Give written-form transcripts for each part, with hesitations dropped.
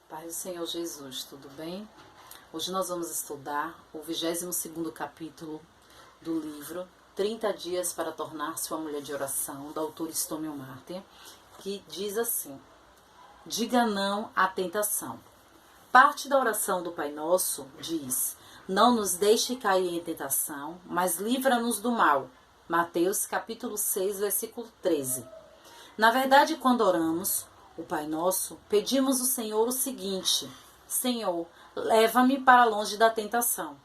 Pai do Senhor Jesus, tudo bem? Hoje nós vamos estudar o 22º capítulo do livro 30 Dias para Tornar-se uma Mulher de Oração, do autor Stone Martin, que diz assim: diga não à tentação. Parte da oração do Pai Nosso diz: não nos deixe cair em tentação, mas livra-nos do mal. Mateus capítulo 6, versículo 13. Na verdade, quando oramos o Pai Nosso, pedimos ao Senhor o seguinte: Senhor, leva-me para longe da tentação.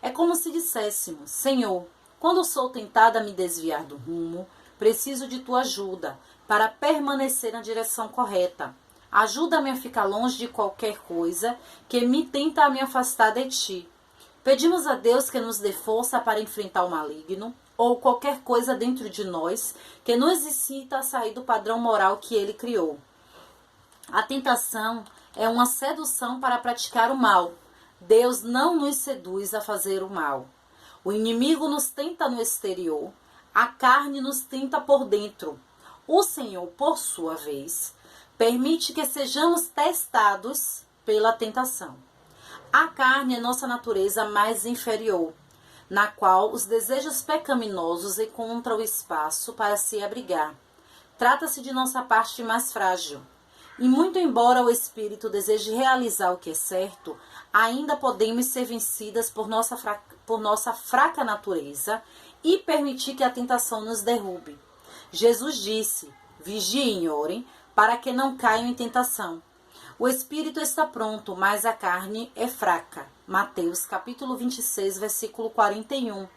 É como se disséssemos: Senhor, quando sou tentada a me desviar do rumo, preciso de tua ajuda para permanecer na direção correta. Ajuda-me a ficar longe de qualquer coisa que me tenta a me afastar de ti. Pedimos a Deus que nos dê força para enfrentar o maligno ou qualquer coisa dentro de nós que nos incita a sair do padrão moral que ele criou. A tentação é uma sedução para praticar o mal. Deus não nos seduz a fazer o mal. O inimigo nos tenta no exterior, a carne nos tenta por dentro. O Senhor, por sua vez, permite que sejamos testados pela tentação. A carne é nossa natureza mais inferior, na qual os desejos pecaminosos encontram espaço para se abrigar. Trata-se de nossa parte mais frágil. E muito embora o espírito deseje realizar o que é certo, ainda podemos ser vencidas por nossa fraca natureza e permitir que a tentação nos derrube. Jesus disse: vigiem e orem para que não caiam em tentação. O espírito está pronto, mas a carne é fraca. Mateus capítulo 26, versículo 41.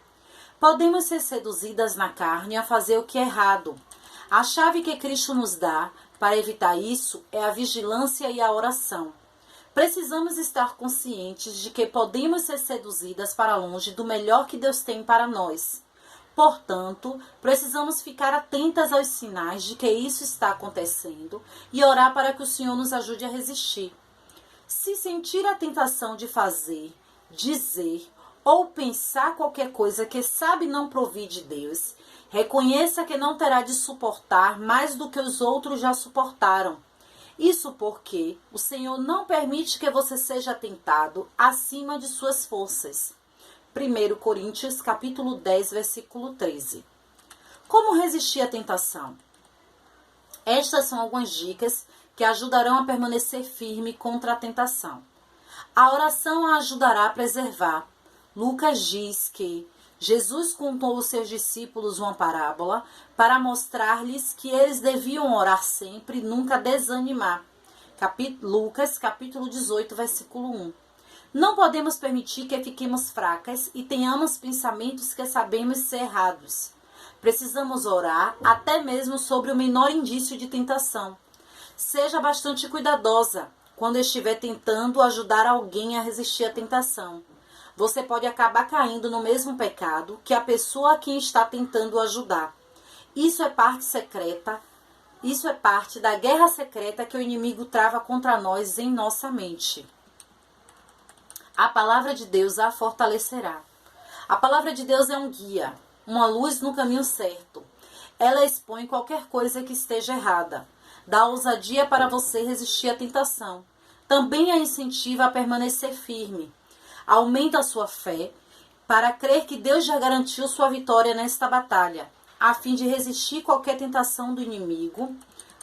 Podemos ser seduzidas na carne a fazer o que é errado. A chave que Cristo nos dá para evitar isso é a vigilância e a oração. Precisamos estar conscientes de que podemos ser seduzidas para longe do melhor que Deus tem para nós. Portanto, precisamos ficar atentas aos sinais de que isso está acontecendo e orar para que o Senhor nos ajude a resistir. Se sentir a tentação de fazer, dizer ou pensar qualquer coisa que sabe não provir de Deus, reconheça que não terá de suportar mais do que os outros já suportaram. Isso porque o Senhor não permite que você seja tentado acima de suas forças. 1 Coríntios capítulo 10, versículo 13. Como resistir à tentação? Estas são algumas dicas que ajudarão a permanecer firme contra a tentação. A oração a ajudará a preservar. Lucas diz que Jesus contou aos seus discípulos uma parábola para mostrar-lhes que eles deviam orar sempre e nunca desanimar. Lucas capítulo 18, versículo 1. Não podemos permitir que fiquemos fracas e tenhamos pensamentos que sabemos ser errados. Precisamos orar até mesmo sobre o menor indício de tentação. Seja bastante cuidadosa quando estiver tentando ajudar alguém a resistir à tentação. Você pode acabar caindo no mesmo pecado que a pessoa a quem está tentando ajudar. Isso é parte da guerra secreta que o inimigo trava contra nós em nossa mente. A palavra de Deus a fortalecerá. A palavra de Deus é um guia, uma luz no caminho certo. Ela expõe qualquer coisa que esteja errada. Dá ousadia para você resistir à tentação. Também a incentiva a permanecer firme. Aumenta a sua fé para crer que Deus já garantiu sua vitória nesta batalha. A fim de resistir qualquer tentação do inimigo,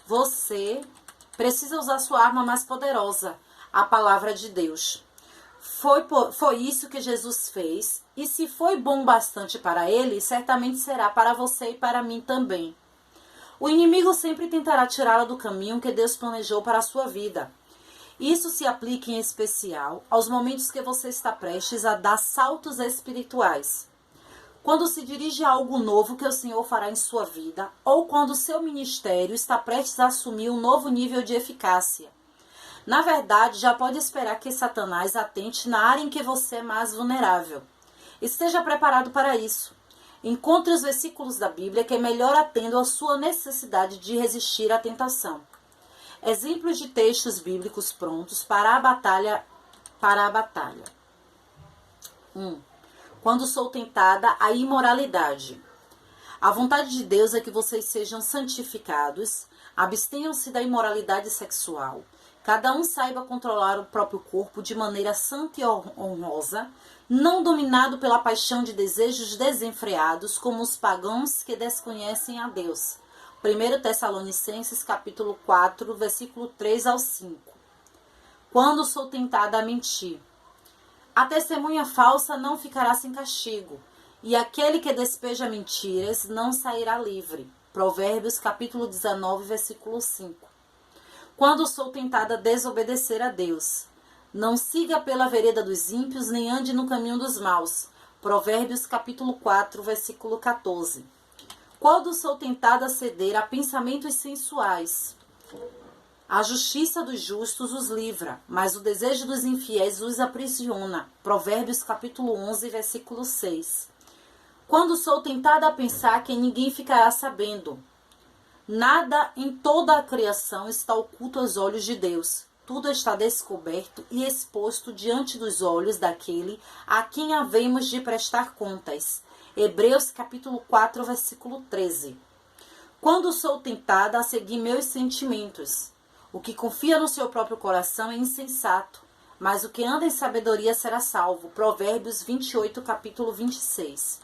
você precisa usar sua arma mais poderosa, a palavra de Deus. Foi isso que Jesus fez, e se foi bom bastante para ele, certamente será para você e para mim também. O inimigo sempre tentará tirá-la do caminho que Deus planejou para a sua vida. Isso se aplica em especial aos momentos que você está prestes a dar saltos espirituais. Quando se dirige a algo novo que o Senhor fará em sua vida, ou quando o seu ministério está prestes a assumir um novo nível de eficácia. Na verdade, já pode esperar que Satanás atente na área em que você é mais vulnerável. Esteja preparado para isso. Encontre os versículos da Bíblia que melhor atendam a sua necessidade de resistir à tentação. Exemplos de textos bíblicos prontos para a batalha. 1. Quando sou tentada à imoralidade. A vontade de Deus é que vocês sejam santificados, abstenham-se da imoralidade sexual, Cada um saiba controlar o próprio corpo de maneira santa e honrosa, não dominado pela paixão de desejos desenfreados, como os pagãos que desconhecem a Deus. 1 Tessalonicenses capítulo 4, versículo 3 ao 5. Quando sou tentada a mentir. A testemunha falsa não ficará sem castigo, e aquele que despeja mentiras não sairá livre. Provérbios capítulo 19, versículo 5. Quando sou tentada a desobedecer a Deus. Não siga pela vereda dos ímpios, nem ande no caminho dos maus. Provérbios capítulo 4, versículo 14. Quando sou tentada a ceder a pensamentos sensuais. A justiça dos justos os livra, mas o desejo dos infiéis os aprisiona. Provérbios capítulo 11, versículo 6. Quando sou tentada a pensar que ninguém ficará sabendo. Nada em toda a criação está oculto aos olhos de Deus. Tudo está descoberto e exposto diante dos olhos daquele a quem havemos de prestar contas. Hebreus capítulo 4, versículo 13. Quando sou tentada a seguir meus sentimentos. O que confia no seu próprio coração é insensato, mas o que anda em sabedoria será salvo. Provérbios 28, capítulo 26.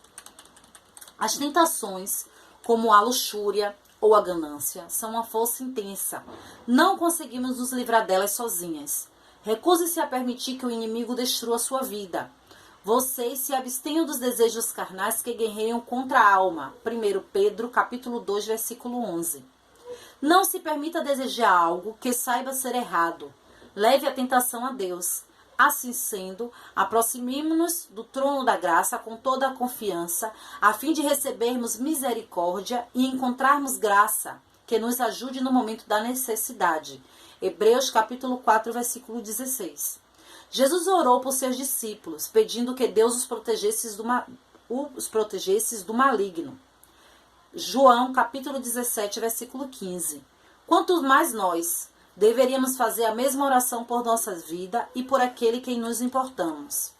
As tentações, como a luxúria ou a ganância, são uma força intensa. Não conseguimos nos livrar delas sozinhas. Recuse-se a permitir que o inimigo destrua sua vida. Vocês se abstenham dos desejos carnais que guerreiam contra a alma. 1 Pedro, capítulo 2, versículo 11. Não se permita desejar algo que saiba ser errado. Leve a tentação a Deus. Assim sendo, aproximemo-nos do trono da graça com toda a confiança, a fim de recebermos misericórdia e encontrarmos graça que nos ajude no momento da necessidade. Hebreus capítulo 4, versículo 16. Jesus orou por seus discípulos, pedindo que Deus os protegesse do maligno. João capítulo 17, versículo 15. Quanto mais nós deveríamos fazer a mesma oração por nossa vida e por aquele que nos importamos.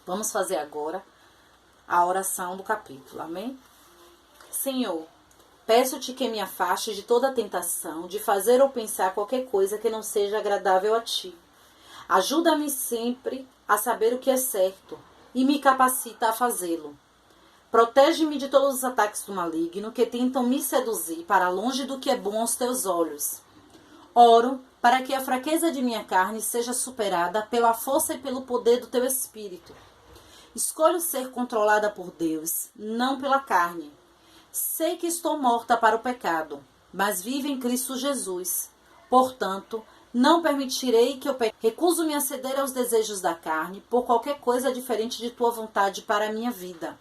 Vamos fazer agora a oração do capítulo. Amém? Senhor, peço-te que me afaste de toda tentação de fazer ou pensar qualquer coisa que não seja agradável a ti. Ajuda-me sempre a saber o que é certo e me capacita a fazê-lo. Protege-me de todos os ataques do maligno que tentam me seduzir para longe do que é bom aos teus olhos. Oro para que a fraqueza de minha carne seja superada pela força e pelo poder do teu Espírito. Escolho ser controlada por Deus, não pela carne. Sei que estou morta para o pecado, mas vivo em Cristo Jesus. Portanto, não permitirei que eu peque. Recuso-me a ceder aos desejos da carne por qualquer coisa diferente de tua vontade para a minha vida.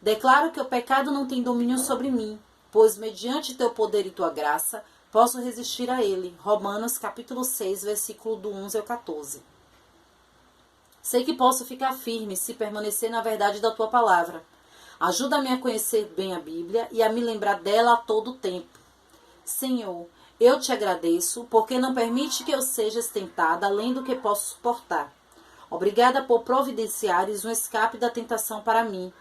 Declaro que o pecado não tem domínio sobre mim, pois mediante teu poder e tua graça, posso resistir a ele. Romanos capítulo 6, versículo do 11 ao 14. Sei que posso ficar firme se permanecer na verdade da tua palavra. Ajuda-me a conhecer bem a Bíblia e a me lembrar dela a todo tempo. Senhor, eu te agradeço porque não permite que eu seja tentada além do que posso suportar. Obrigada por providenciares um escape da tentação para mim.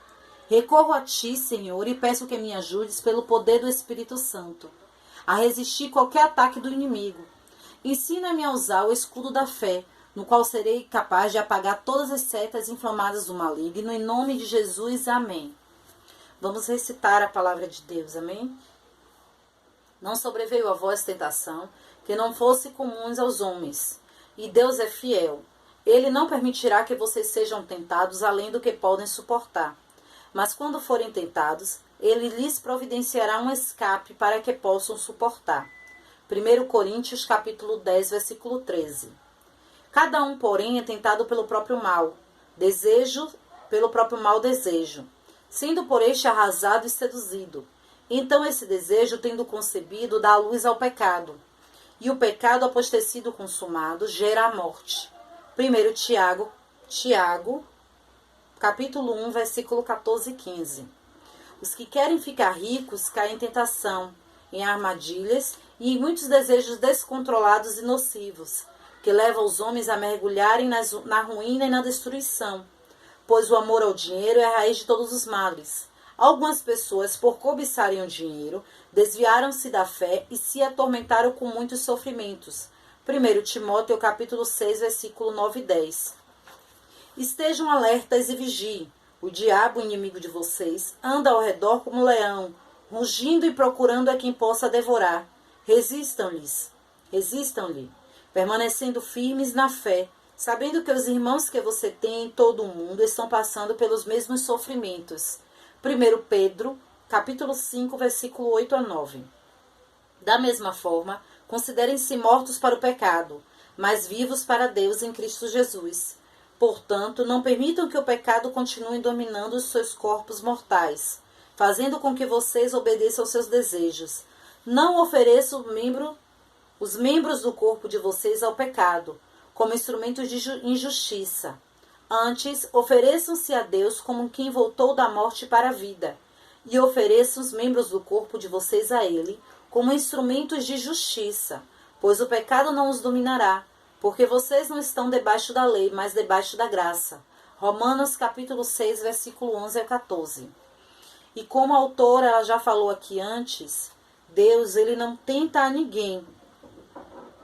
Recorro a ti, Senhor, e peço que me ajudes pelo poder do Espírito Santo a resistir qualquer ataque do inimigo. Ensina-me a usar o escudo da fé, no qual serei capaz de apagar todas as setas inflamadas do maligno, em nome de Jesus. Amém. Vamos recitar a palavra de Deus, amém? Não sobreveio a vós tentação, que não fosse comuns aos homens. E Deus é fiel. Ele não permitirá que vocês sejam tentados além do que podem suportar. Mas quando forem tentados, ele lhes providenciará um escape para que possam suportar. 1 Coríntios capítulo 10, versículo 13. Cada um, porém, é tentado pelo próprio mal, sendo por este arrasado e seduzido. Então esse desejo, tendo concebido, dá luz ao pecado. E o pecado, após ter sido consumado, gera a morte. 1 Tiago, capítulo 1, versículo 14 e 15. Os que querem ficar ricos caem em tentação, em armadilhas e em muitos desejos descontrolados e nocivos, que levam os homens a mergulharem na ruína e na destruição, pois o amor ao dinheiro é a raiz de todos os males. Algumas pessoas, por cobiçarem o dinheiro, desviaram-se da fé e se atormentaram com muitos sofrimentos. 1 Timóteo capítulo 6, versículo 9 e 10. Estejam alertas e vigiem. O diabo, inimigo de vocês, anda ao redor como um leão, rugindo e procurando a quem possa devorar. Resistam-lhe, permanecendo firmes na fé, sabendo que os irmãos que você tem em todo o mundo estão passando pelos mesmos sofrimentos. 1 Pedro, capítulo 5, versículo 8 a 9. Da mesma forma, considerem-se mortos para o pecado, mas vivos para Deus em Cristo Jesus. Portanto, não permitam que o pecado continue dominando os seus corpos mortais, fazendo com que vocês obedeçam aos seus desejos. Não ofereçam os membros do corpo de vocês ao pecado, como instrumentos de injustiça. Antes, ofereçam-se a Deus como quem voltou da morte para a vida, e ofereçam os membros do corpo de vocês a Ele, como instrumentos de justiça, pois o pecado não os dominará, porque vocês não estão debaixo da lei, mas debaixo da graça. Romanos capítulo 6, versículo 11 a 14. E como a autora ela já falou aqui antes, Deus ele não tenta a ninguém.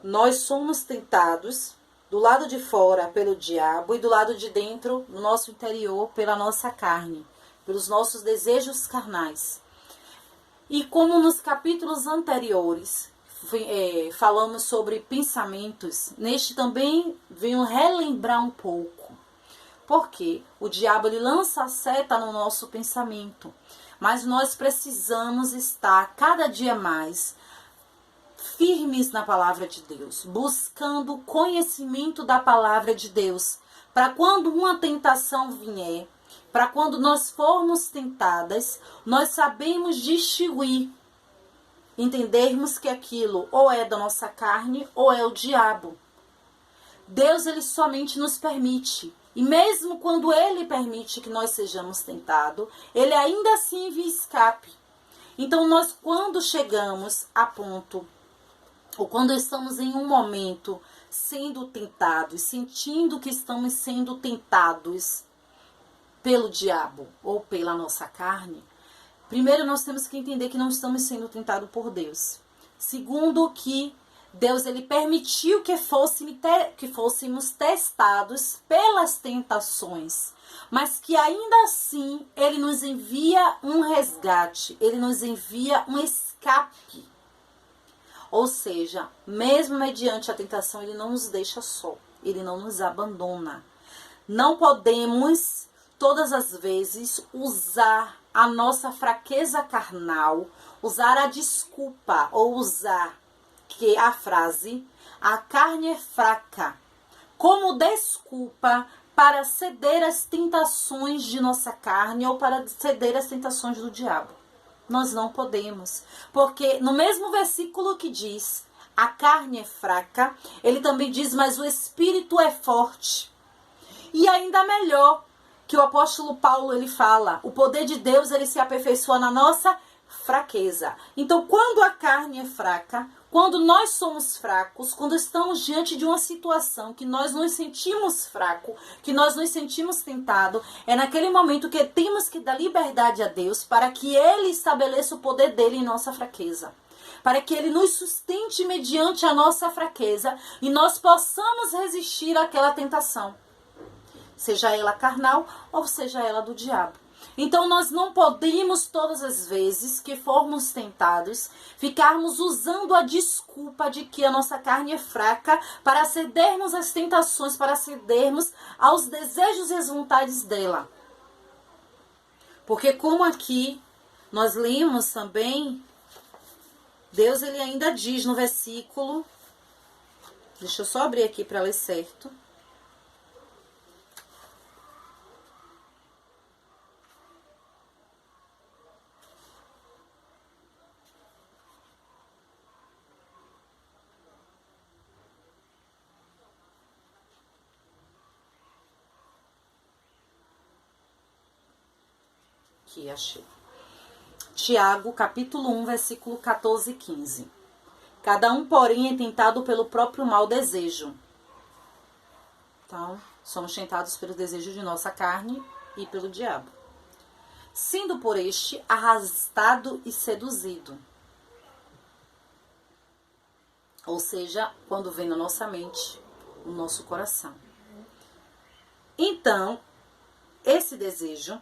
Nós somos tentados do lado de fora pelo diabo e do lado de dentro, no nosso interior, pela nossa carne, pelos nossos desejos carnais. E como nos capítulos anteriores falamos sobre pensamentos, neste também venho relembrar um pouco. Porque o diabo ele lança a seta no nosso pensamento, mas nós precisamos estar cada dia mais firmes na palavra de Deus, buscando conhecimento da palavra de Deus, para quando uma tentação vier, para quando nós formos tentadas, nós sabemos distinguir, entendermos que aquilo ou é da nossa carne ou é o diabo. Deus ele somente nos permite, e mesmo quando ele permite que nós sejamos tentados, ele ainda assim envia escape. Então nós quando chegamos a ponto, ou quando estamos em um momento sendo tentados, sentindo que estamos sendo tentados pelo diabo ou pela nossa carne, primeiro nós temos que entender que não estamos sendo tentados por Deus. Segundo, que Deus ele permitiu que fôssemos testados pelas tentações, mas que ainda assim ele nos envia um resgate, ele nos envia um escape. Ou seja, mesmo mediante a tentação, ele não nos deixa só, ele não nos abandona. Não podemos todas as vezes usar a nossa fraqueza carnal, usar a desculpa ou usar que a frase "a carne é fraca" como desculpa para ceder às tentações de nossa carne ou para ceder às tentações do diabo. Nós não podemos, porque no mesmo versículo que diz "a carne é fraca", ele também diz "mas o espírito é forte". E ainda melhor, que o apóstolo Paulo ele fala, o poder de Deus ele se aperfeiçoa na nossa fraqueza. Então, quando a carne é fraca, quando nós somos fracos, quando estamos diante de uma situação que nós nos sentimos fracos, que nós nos sentimos tentados, é naquele momento que temos que dar liberdade a Deus para que Ele estabeleça o poder dele em nossa fraqueza. Para que Ele nos sustente mediante a nossa fraqueza e nós possamos resistir àquela tentação. Seja ela carnal ou seja ela do diabo. Então nós não podemos todas as vezes que formos tentados ficarmos usando a desculpa de que a nossa carne é fraca para cedermos às tentações, para cedermos aos desejos e às vontades dela. Porque como aqui nós lemos também, Deus ele ainda diz no versículo, deixa eu só abrir aqui para ler certo. Aqui, achei. Tiago, capítulo 1, versículo 14 e 15. Cada um, porém, é tentado pelo próprio mau desejo. Então, somos tentados pelo desejo de nossa carne e pelo diabo. Sendo por este arrastado e seduzido. Ou seja, quando vem na nossa mente, no nosso coração. Então, esse desejo,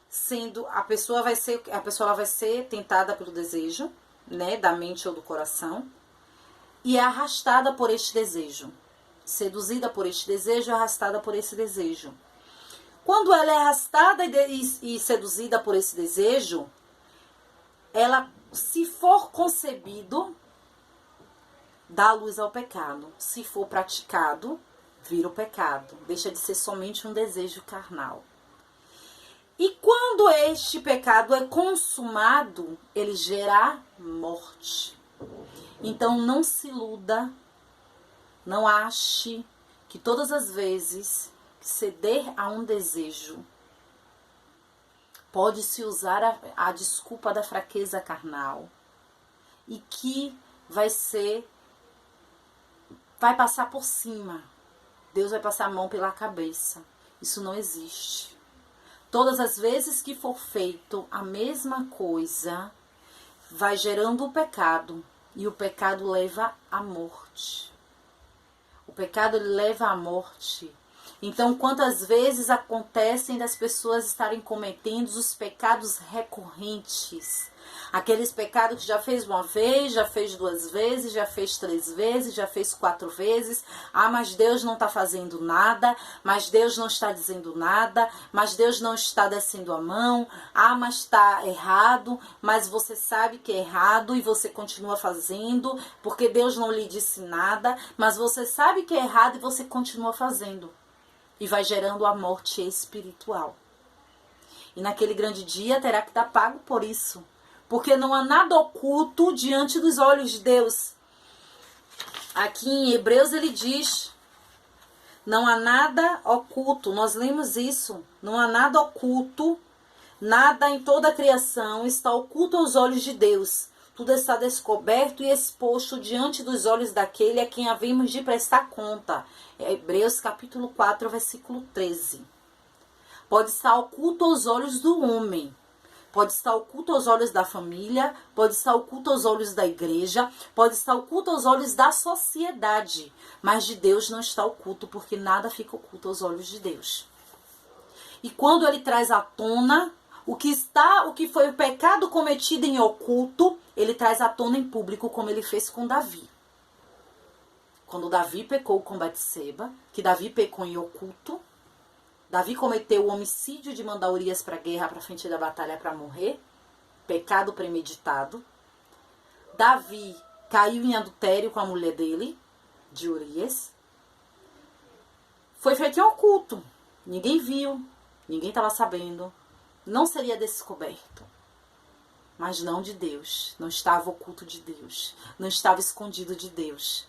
sendo a pessoa vai ser tentada pelo desejo, né, da mente ou do coração, e é arrastada por este desejo. Seduzida por este desejo, arrastada por esse desejo. Quando ela é arrastada e seduzida por esse desejo, ela, se for concebido, dá luz ao pecado. Se for praticado, vira o pecado. Deixa de ser somente um desejo carnal. E quando este pecado é consumado, ele gera morte. Então não se iluda, não ache que todas as vezes que ceder a um desejo pode-se usar a desculpa da fraqueza carnal e que vai passar por cima. Deus vai passar a mão pela cabeça. Isso não existe. Todas as vezes que for feito a mesma coisa, vai gerando o pecado. E o pecado leva à morte. O pecado ele leva à morte. Então, quantas vezes acontecem das pessoas estarem cometendo os pecados recorrentes? Aqueles pecados que já fez uma vez, já fez 2 vezes, já fez 3 vezes, já fez 4 vezes. Ah, mas Deus não está fazendo nada, mas Deus não está dizendo nada, mas Deus não está descendo a mão. Ah, mas está errado, mas você sabe que é errado e você continua fazendo, porque Deus não lhe disse nada, mas você sabe que é errado e você continua fazendo. E vai gerando a morte espiritual. E naquele grande dia terá que dar pago por isso. Porque não há nada oculto diante dos olhos de Deus. Aqui em Hebreus ele diz, não há nada oculto. Nós lemos isso. Não há nada oculto. Nada em toda a criação está oculto aos olhos de Deus. Tudo está descoberto e exposto diante dos olhos daquele a quem havemos de prestar conta. É Hebreus capítulo 4, versículo 13. Pode estar oculto aos olhos do homem. Pode estar oculto aos olhos da família, pode estar oculto aos olhos da igreja, pode estar oculto aos olhos da sociedade. Mas de Deus não está oculto, porque nada fica oculto aos olhos de Deus. E quando ele traz à tona o que foi o pecado cometido em oculto, ele traz à tona em público, como ele fez com Davi. Quando Davi pecou com Batseba, que Davi pecou em oculto, Davi cometeu o homicídio de mandar Urias para a guerra, para frente da batalha para morrer. Pecado premeditado. Davi caiu em adultério com a mulher dele, de Urias. Foi feito em oculto. Ninguém viu, ninguém estava sabendo. Não seria descoberto. Mas não de Deus. Não estava oculto de Deus. Não estava escondido de Deus.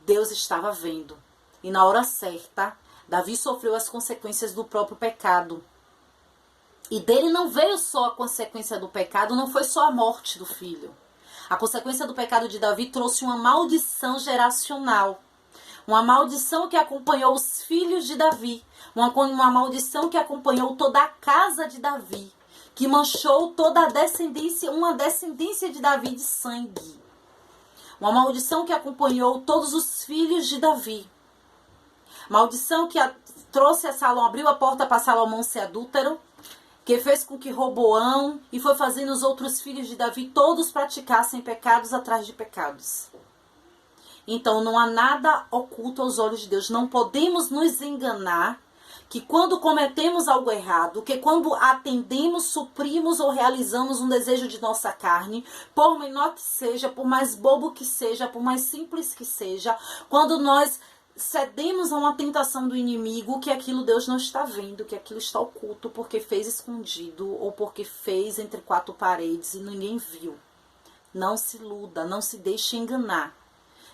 Deus estava vendo. E na hora certa, Davi sofreu as consequências do próprio pecado. E dele não veio só a consequência do pecado, não foi só a morte do filho. A consequência do pecado de Davi trouxe uma maldição geracional. Uma maldição que acompanhou os filhos de Davi. Uma maldição que acompanhou toda a casa de Davi. Que manchou toda a descendência, uma descendência de Davi de sangue. Uma maldição que acompanhou todos os filhos de Davi. Maldição que trouxe a Salomão, abriu a porta para Salomão ser adúltero, que fez com que Roboão e foi fazendo os outros filhos de Davi todos praticassem pecados atrás de pecados. Então não há nada oculto aos olhos de Deus. Não podemos nos enganar que quando cometemos algo errado, que quando atendemos, suprimos ou realizamos um desejo de nossa carne, por menor que seja, por mais bobo que seja, por mais simples que seja, quando nós cedemos a uma tentação do inimigo, que aquilo Deus não está vendo, que aquilo está oculto porque fez escondido ou porque fez entre 4 paredes e ninguém viu. Não se iluda, não se deixe enganar.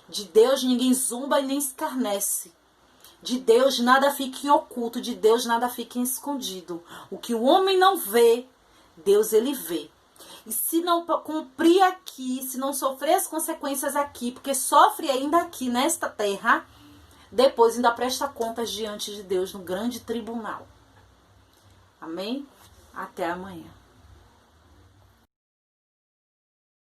De Deus ninguém zomba e nem escarnece. De Deus nada fica em oculto, de Deus nada fica em escondido. O que o homem não vê, Deus ele vê. E se não cumprir aqui, se não sofrer as consequências aqui, porque sofre ainda aqui nesta terra, depois ainda presta contas diante de Deus no grande tribunal. Amém? Até amanhã.